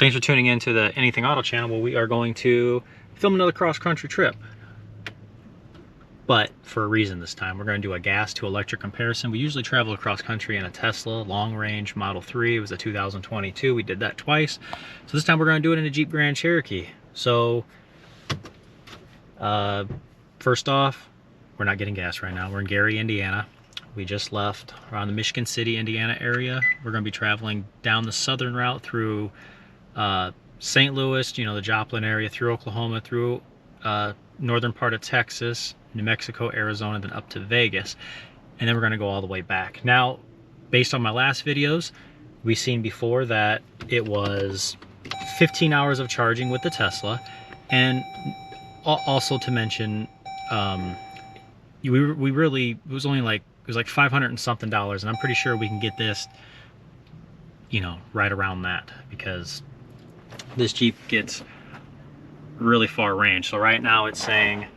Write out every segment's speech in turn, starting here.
Thanks for tuning in to the Anything Auto channel, where we are going to film another cross-country trip. But for a reason this time. We're going to do a gas to electric comparison. We usually travel across country in a Tesla long range Model 3. It was a 2022. We did that twice. So this time we're going to do it in a Jeep Grand Cherokee. So first off, we're not getting gas right now. We're in Gary, Indiana. We just left around the Michigan City, Indiana area. We're going to be traveling down the southern route through St. Louis, you know, the Joplin area, through Oklahoma, through northern part of Texas, New Mexico, Arizona, then up to Vegas. And then we're going to go all the way back. Now, based on my last videos, we've seen before that it was 15 hours of charging with the Tesla. And also to mention, it was only like, it was like $500 and something, and I'm pretty sure we can get this, you know, right around that, because this Jeep gets really far range. So right now it's saying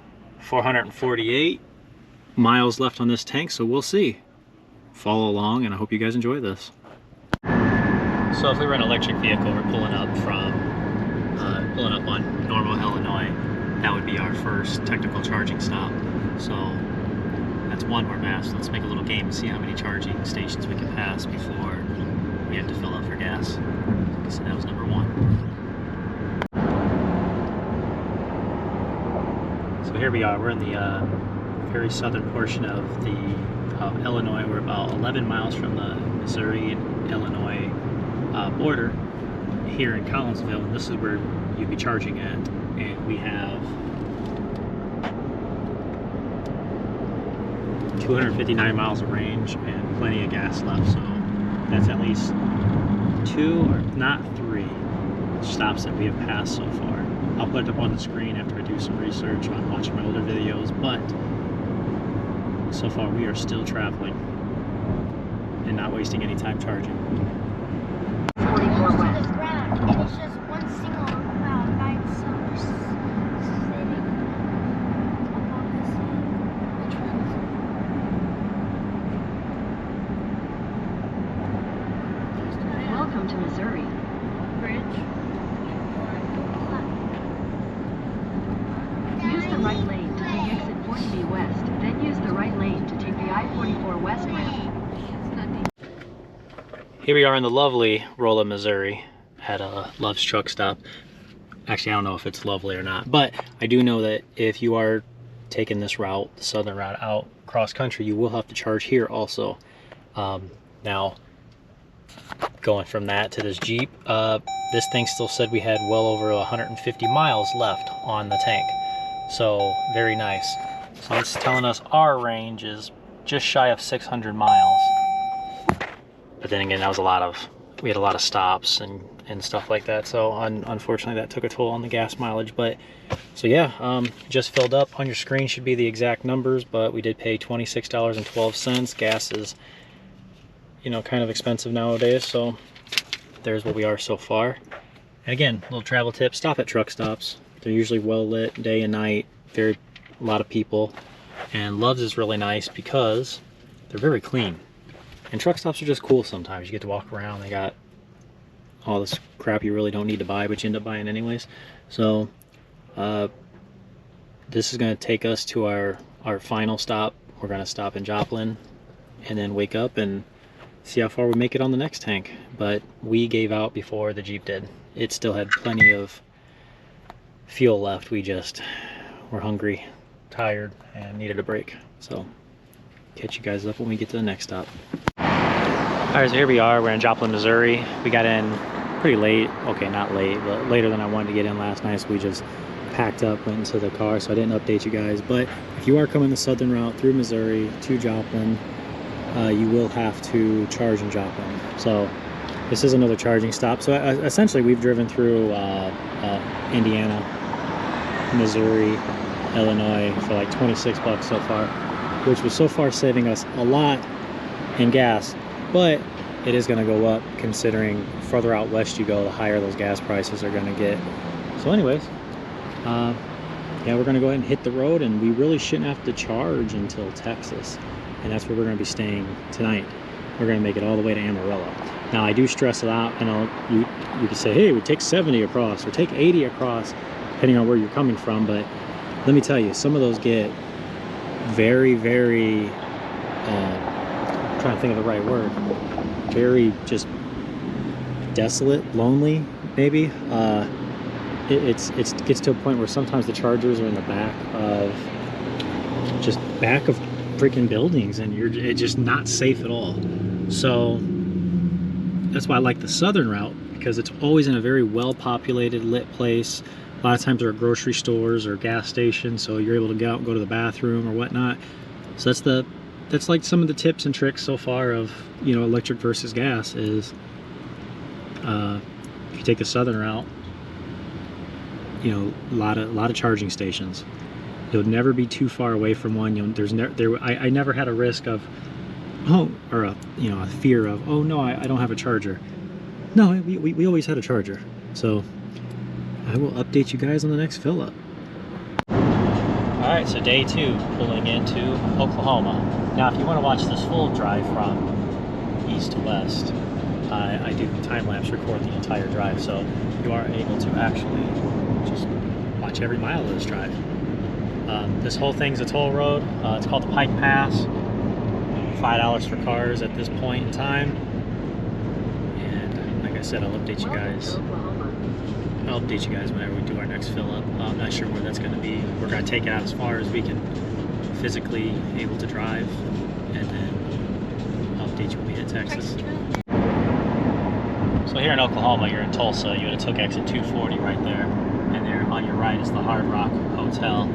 448 miles left on this tank, so we'll see. Follow along, and I hope you guys enjoy this. So if we were an electric vehicle, we're pulling up on Normal, Illinois. That would be our first technical charging stop. So that's one more pass. Let's make a little game and see how many charging stations we can pass before we have to fill up for gas. So that was number one. So here we are. We're in the very southern portion of Illinois. We're about 11 miles from the Missouri and Illinois border here in Collinsville, and this is where you'd be charging at. And we have 259 miles of range and plenty of gas left, so that's at least 2, or not 3, stops that we have passed so far. I'll put it up on the screen after I do some research on watching my older videos, but so far we are still traveling and not wasting any time charging. 44 west. And it's just one single cloud by itself sitting above the sea. Which one is it? Welcome to Missouri. Bridge. Use the right lane to take exit 40B west, then use the right lane to take the I-44 west ramp. Here we are in the lovely Rolla, Missouri, at Love's Truck Stop. Actually, I don't know if it's lovely or not, but I do know that if you are taking this route, the southern route out cross country, you will have to charge here also. Now, going from that to this Jeep, this thing still said we had well over 150 miles left on the tank. So, very nice. So it's telling us our range is just shy of 600 miles. But then again, that was we had a lot of stops and stuff like that. So unfortunately that took a toll on the gas mileage. But so yeah, just filled up. On your screen should be the exact numbers, but we did pay $26.12. Gas is, you know, kind of expensive nowadays. So there's what we are so far. And again, little travel tip, stop at truck stops. They're usually well lit day and night. A lot of people. And Love's is really nice because they're very clean. And truck stops are just cool sometimes. You get to walk around. They got all this crap you really don't need to buy, but you end up buying anyways. So this is going to take us to our final stop. We're going to stop in Joplin and then wake up and see how far we make it on the next tank. But we gave out before the Jeep did. It still had plenty of fuel left. We just were hungry, tired, and needed a break. So catch you guys up when we get to the next stop. Alright, so here we are. We're in Joplin, Missouri. We got in pretty late. Okay, not late, but later than I wanted to get in last night, so we just packed up, went into the car, so I didn't update you guys. But if you are coming the southern route through Missouri to Joplin, you will have to charge in Joplin. So this is another charging stop. So essentially we've driven through Indiana, Missouri, Illinois for like 26 bucks so far, which was so far saving us a lot in gas. But it is going to go up, considering further out west you go, the higher those gas prices are going to get. So anyways, yeah, we're going to go ahead and hit the road, and we really shouldn't have to charge until Texas. And that's where we're going to be staying tonight. we're going to make it all the way to Amarillo. Now I do stress it out, and you can say, hey, we take 70 across or take 80 across, depending on where you're coming from. But let me tell you, some of those get very, very, I'm trying to think of the right word, very just desolate, lonely, maybe. It gets to a point where sometimes the chargers are in the back of freaking buildings, and it's just not safe at all. So that's why I like the southern route, because it's always in a very well-populated, lit place. A lot of times there are grocery stores or gas stations, so you're able to get out and go to the bathroom or whatnot. So that's like some of the tips and tricks so far of, you know, electric versus gas is if you take the southern route, you know, a lot of charging stations. You'll never be too far away from one. I never had a risk of, a fear of, oh no, I don't have a charger. No, we always had a charger. So I will update you guys on the next fill up. All right, so day 2, pulling into Oklahoma. Now, if you want to watch this full drive from east to west, I do time-lapse record the entire drive, so you are able to actually just watch every mile of this drive. This whole thing's a toll road. It's called the Pike Pass. $5 for cars at this point in time. And like I said, I'll update you guys. I'll update you guys whenever we do our next fill up. I'm not sure where that's going to be. We're going to take it out as far as we can physically able to drive, and then I'll update you when we hit Texas. So here in Oklahoma, you're in Tulsa. You would have took exit 240 right there, and there on your right is the Hard Rock Hotel.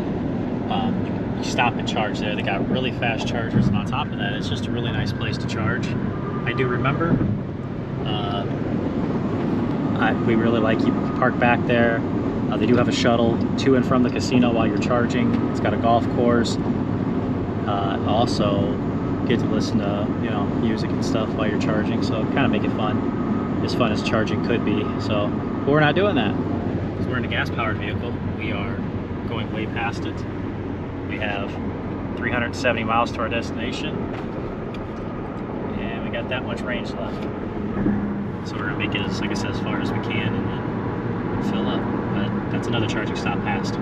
You stop and charge there. They got really fast chargers, and on top of that, it's just a really nice place to charge. I do remember. We really like you park back there. They do have a shuttle to and from the casino while you're charging. It's got a golf course. Also get to listen to, you know, music and stuff while you're charging, so kind of make it fun as charging could be. So, but we're not doing that because we're in a gas-powered vehicle. We are going way past it. We have 370 miles to our destination, and we got that much range left. So we're gonna make it, like I said, as far as we can, and then fill up. But that's another charging stop past.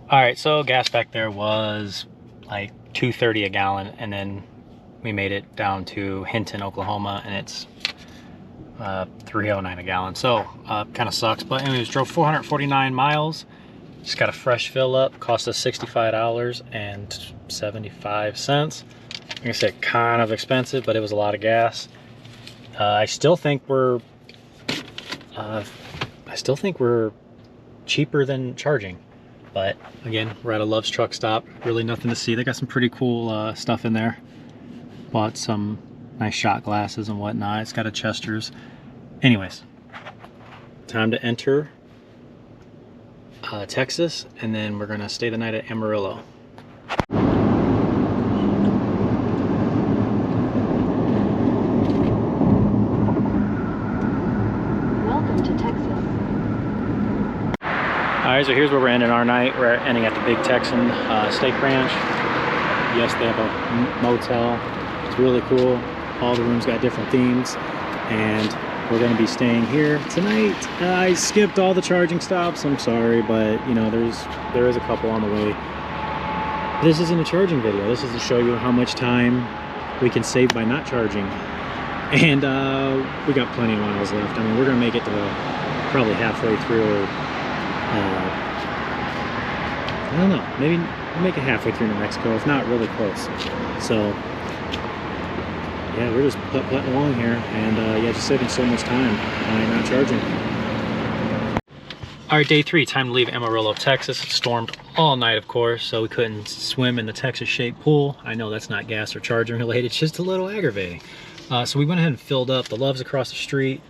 All right, so gas back there was like $2.30 a gallon, and then we made it down to Hinton, Oklahoma, and it's $3.09 a gallon. So kind of sucks, but anyways, drove 449 miles. Just got a fresh fill up, cost us $65.75. Like I said, kind of expensive, but it was a lot of gas. I still think we're cheaper than charging. But again, we're at a Love's truck stop. Really nothing to see. They got some pretty cool stuff in there. Bought some nice shot glasses and whatnot. It's got a Chester's. Anyways, time to enter Texas, and then we're gonna stay the night at Amarillo. Welcome to Texas. All right, so here's where we're ending our night. We're ending at the Big Texan Steak Ranch. Yes, they have a motel. It's really cool. All the rooms got different themes, and we're going to be staying here tonight. I skipped all the charging stops. I'm sorry, but you know, there is a couple on the way. This isn't a charging video. This is to show you how much time we can save by not charging, and we got plenty of miles left. I mean, we're going to make it to probably halfway through. I don't know, maybe we'll make it halfway through New Mexico, if not really close. So yeah, we're just putting along here, and yeah, just saving so much time by not charging. All right, day 3, time to leave Amarillo, Texas. It stormed all night, of course, so we couldn't swim in the Texas-shaped pool. I know that's not gas or charging related, it's just a little aggravating. So we went ahead and filled up. The Love's across the street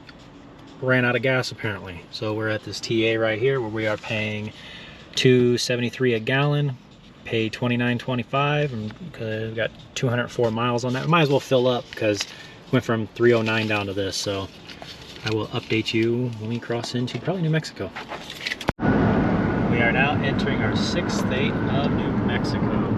ran out of gas apparently. So we're at this TA right here where we are paying $2.73 a gallon, paid $29.25, and we got 204 miles on that. We might as well fill up because we went from 309 down to this. So I will update you when we cross into probably New Mexico. We are now entering our 6th state of New Mexico.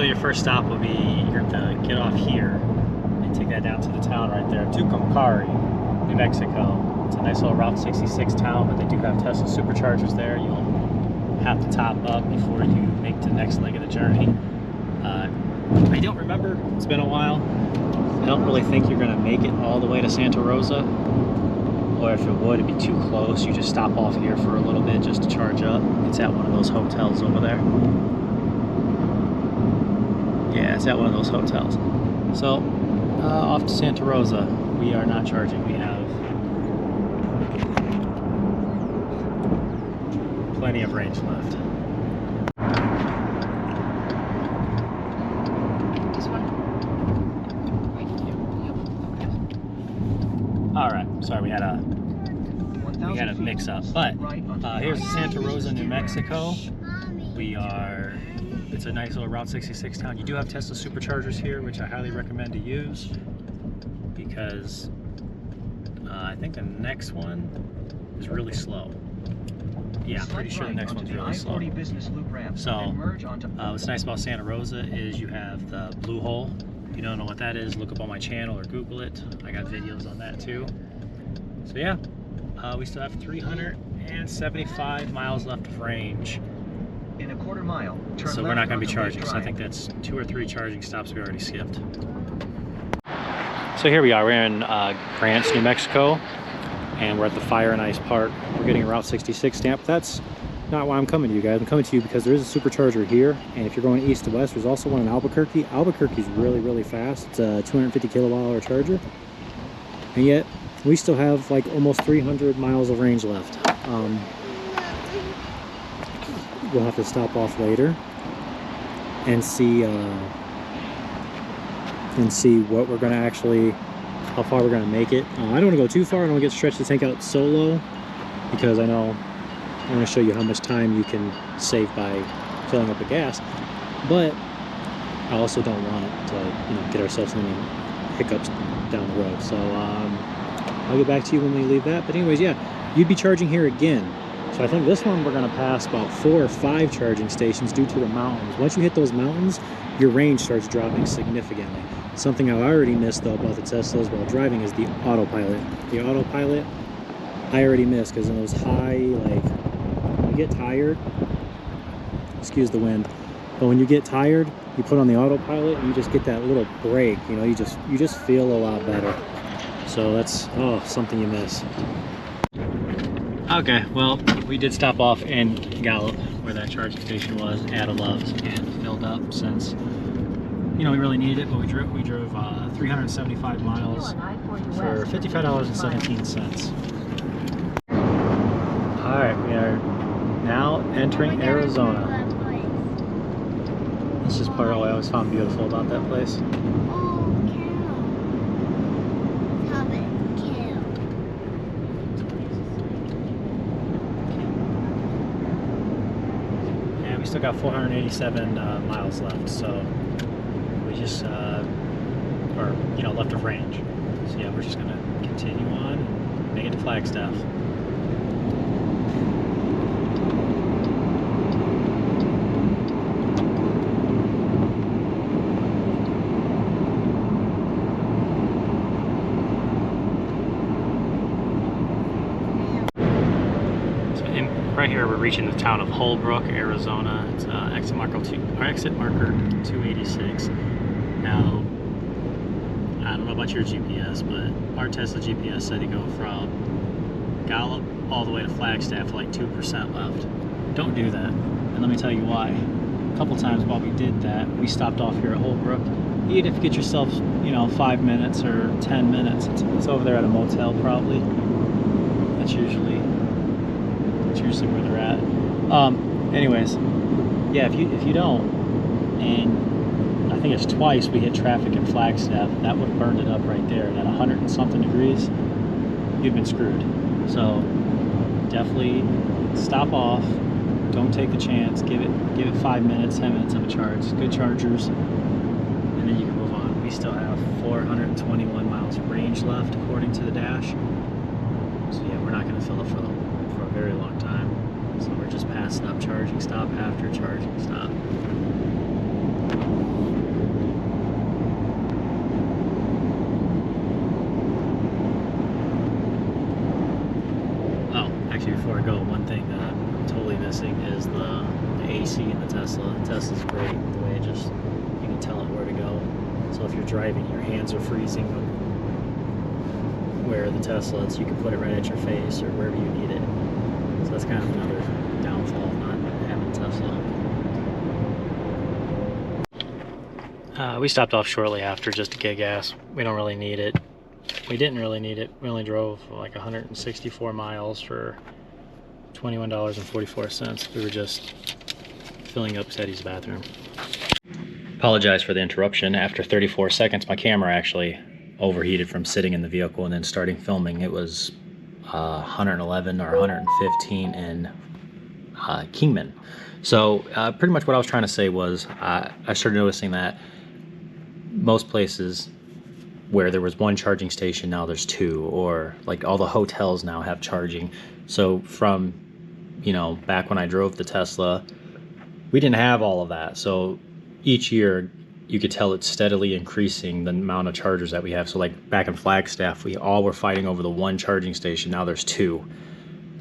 your first stop will be, you're going to get off here and take that down to the town right there, Tukari, New Mexico. It's a nice little Route 66 town, but they do have Tesla superchargers there. You'll have to top up before you make the next leg of the journey. I don't remember, it's been a while. I don't really think you're gonna make it all the way to Santa Rosa, or if it would, it'd be too close. You just stop off here for a little bit just to charge up. It's at one of those hotels over there. Yeah, it's at one of those hotels. So, off to Santa Rosa. We are not charging, we have plenty of range left. Alright, sorry we had a mix up, but here's Santa Rosa, New Mexico. It's a nice little Route 66 town. You do have Tesla superchargers here, which I highly recommend to use, because I think the next one is really slow. Yeah, I'm pretty sure the next one's really slow. So, what's nice about Santa Rosa is you have the blue hole. If you don't know what that is, look up on my channel or Google it. I got videos on that too. So yeah, we still have 375 miles left of range. In a quarter mile, So we're not going to be charging. So I think that's 2 or 3 charging stops we already skipped. So here we are. We're in Grants, New Mexico, and we're at the Fire and Ice Park. We're getting a Route 66 stamp. That's not why I'm coming to you guys. I'm coming to you because there is a supercharger here, and if you're going east to west, there's also one in Albuquerque. Albuquerque's really fast. It's a 250 kilowatt hour charger, and yet we still have like almost 300 miles of range left. We'll have to stop off later and see what we're gonna actually, how far we're gonna make it. I don't want to go too far. I don't want to get stretched the tank out so low, because I know I want to show you how much time you can save by filling up the gas, but I also don't want it to, get ourselves in any hiccups down the road. So I'll get back to you when we leave that. But anyways, yeah, you'd be charging here again. So I think this one we're going to pass about 4 or 5 charging stations due to the mountains. Once you hit those mountains, your range starts dropping significantly. Something I already missed though about the Teslas while driving is the autopilot. The autopilot I already missed, because in those high, like, when you get tired, excuse the wind, but when you get tired, you put on the autopilot and you just get that little break, you just feel a lot better. So that's something you miss. Okay, well, we did stop off in Gallop, where that charging station was, at a Love's, and filled up since, we really needed it, but we drove 375 miles for $55.17. Alright, we are now entering Arizona. This is part of what I always found beautiful about that place. And we still got 487 miles left, so we just, left of range. So yeah, we're just gonna continue on and make it to Flagstaff. Right here, we're reaching the town of Holbrook, Arizona. It's exit marker 286. Now, I don't know about your GPS, but our Tesla GPS said to go from Gallop all the way to Flagstaff for like 2% left. Don't do that, and let me tell you why. A couple times while we did that, we stopped off here at Holbrook. Even if you get yourself, 5 minutes or 10 minutes, it's over there at a motel probably. That's usually where they're at. Anyways, yeah, if you don't, and I think it's twice we hit traffic in Flagstaff, that would have burned it up right there. And at 100 and something degrees, you've been screwed. So definitely stop off. Don't take the chance. Give it 5 minutes, 10 minutes of a charge. Good chargers, and then you can move on. We still have 421 miles of range left according to the dash. So yeah, we're not going to fill up for a very long time. So we're just passing up charging stop after charging stop. one thing that I'm totally missing is the AC in the Tesla. The Tesla's great the way it just, you can tell it where to go. So if you're driving, your hands are freezing. Where the Tesla, you can put it right at your face or wherever you need it. So that's kind of another downfall of not having a Tesla. We stopped off shortly after just to get gas. We don't really need it. We didn't really need it. We only drove like 164 miles for $21.44. We were just filling up Teddy's bathroom. Apologize for the interruption. After 34 seconds, my camera actually overheated from sitting in the vehicle and then starting filming. It was 111 or 115 in Kingman. So pretty much what I was trying to say was I started noticing that most places where there was one charging station, now there's two, or like all the hotels now have charging. So from, you know, back when I drove the Tesla, we didn't have all of that. So each year you could tell it's steadily increasing the amount of chargers that we have. So like back in Flagstaff, we all were fighting over the one charging station. Now there's two.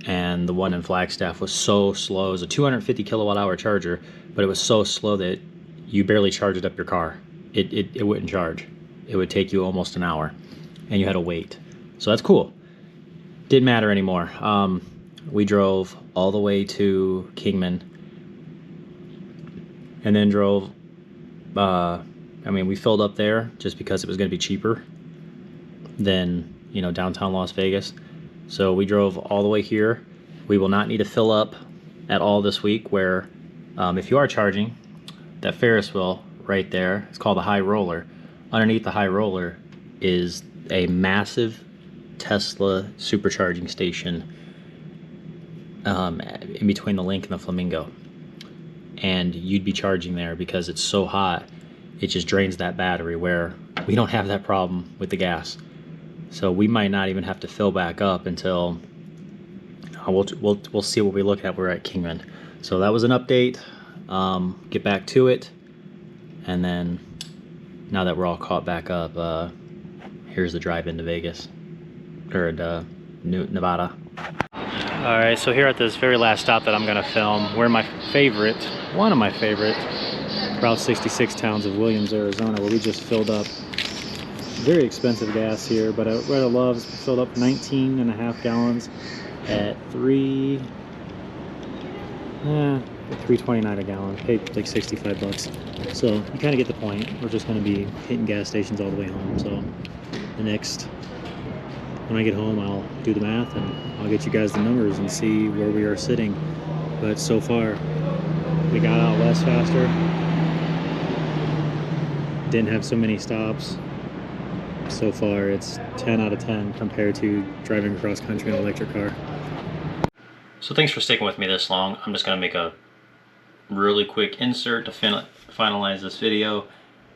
And the one in Flagstaff was so slow. It was a 250 kilowatt hour charger, but it was so slow that you barely charged up your car. It wouldn't charge. It would take you almost an hour and you had to wait. So that's cool. Didn't matter anymore. We drove all the way to Kingman and then drove, I mean, we filled up there just because it was going to be cheaper than, you know, downtown Las Vegas. So we drove all the way here. We will not need to fill up at all this week, where if you are charging, that Ferris wheel right there, it's called the high roller. Underneath the high roller is a massive Tesla supercharging station in between the Link and the Flamingo. And you'd be charging there because it's so hot, it just drains that battery, where we don't have that problem with the gas. So we might not even have to fill back up until we'll see what we look at. We're at Kingman. So that was an update. Get back to it, and then now that we're all caught back up, here's the drive into Vegas, or Nevada. All right, so here at this very last stop that I'm gonna film, we're my favorite, one of my favorite Route 66 towns of Williams, Arizona, where we just filled up. Very expensive gas here, but what I love is we filled up 19.5 gallons at $3.29 a gallon. Paid like 65 bucks. So you kind of get the point. We're just going to be hitting gas stations all the way home. So when I get home, I'll do the math and I'll get you guys the numbers and see where we are sitting. But so far, we got out west faster. Didn't have so many stops. So far, it's 10 out of 10 compared to driving across country in an electric car. So thanks for sticking with me this long. I'm just going to make a really quick insert to finalize this video.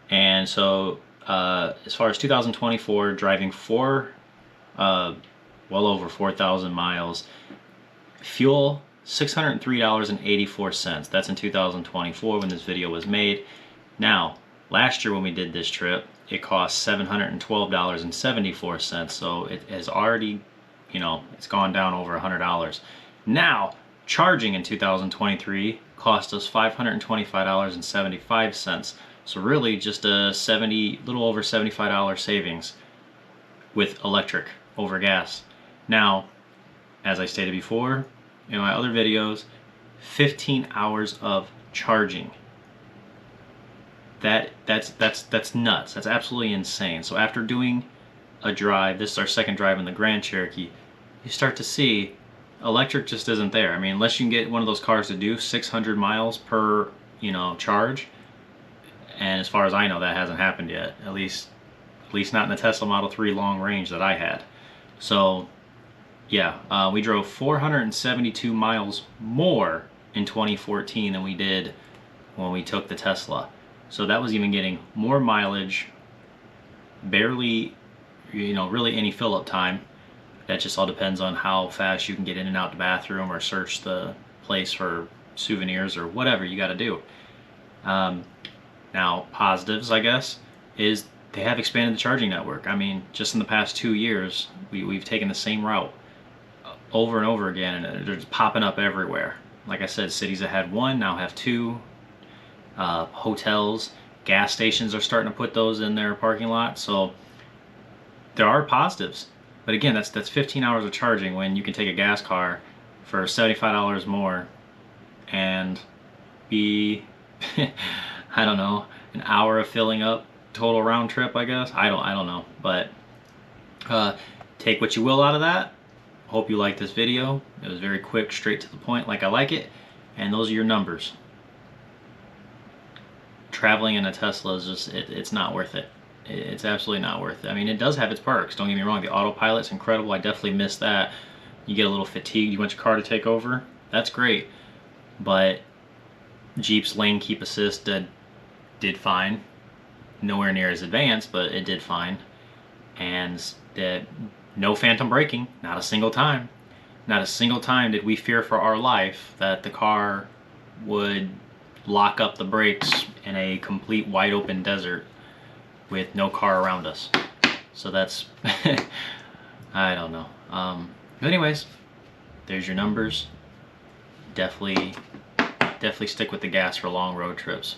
And so as far as 2024, driving well over 4,000 miles, fuel $603.84. That's in 2024 when this video was made. Now, last year when we did this trip, it cost $712.74. So it has already, you know, it's gone down over $100. Now, charging in 2023 cost us $525.75. So really just a little over $75 savings with electric over gas. Now, as I stated before in my other videos, 15 hours of charging. That's nuts. That's absolutely insane. So after doing a drive, this is our second drive in the Grand Cherokee, you start to see electric just isn't there. I mean, unless you can get one of those cars to do 600 miles per, you know, charge, and as far as I know, that hasn't happened yet. At least not in the Tesla Model 3 long range that I had. So yeah, we drove 472 miles more in 2014 than we did when we took the Tesla. So that was even getting more mileage, barely, you know, really any fill-up time. That just all depends on how fast you can get in and out the bathroom or search the place for souvenirs or whatever you got to do. Now, positives, I guess, is they have expanded the charging network. I mean, just in the past 2 years, we've taken the same route over and over again, and they're just popping up everywhere. Like I said, cities that had one now have two. Hotels, gas stations are starting to put those in their parking lot. So there are positives. But again, that's 15 hours of charging when you can take a gas car for $75 more and be, I don't know, an hour of filling up total round trip, I guess. I don't know. But take what you will out of that. Hope you liked this video. It was very quick, straight to the point, like I like it. And those are your numbers. Traveling in a Tesla is just, it's not worth it. It's absolutely not worth it. I mean, it does have its perks, don't get me wrong. The autopilot's incredible. I definitely miss that. You get a little fatigued, you want your car to take over, that's great. But Jeep's lane keep assist did fine. Nowhere near as advanced, but it did fine. And no phantom braking, not a single time. Not a single time did we fear for our life that the car would lock up the brakes in a complete wide open desert with no car around us. So that's, I don't know. But anyways, there's your numbers. Definitely stick with the gas for long road trips.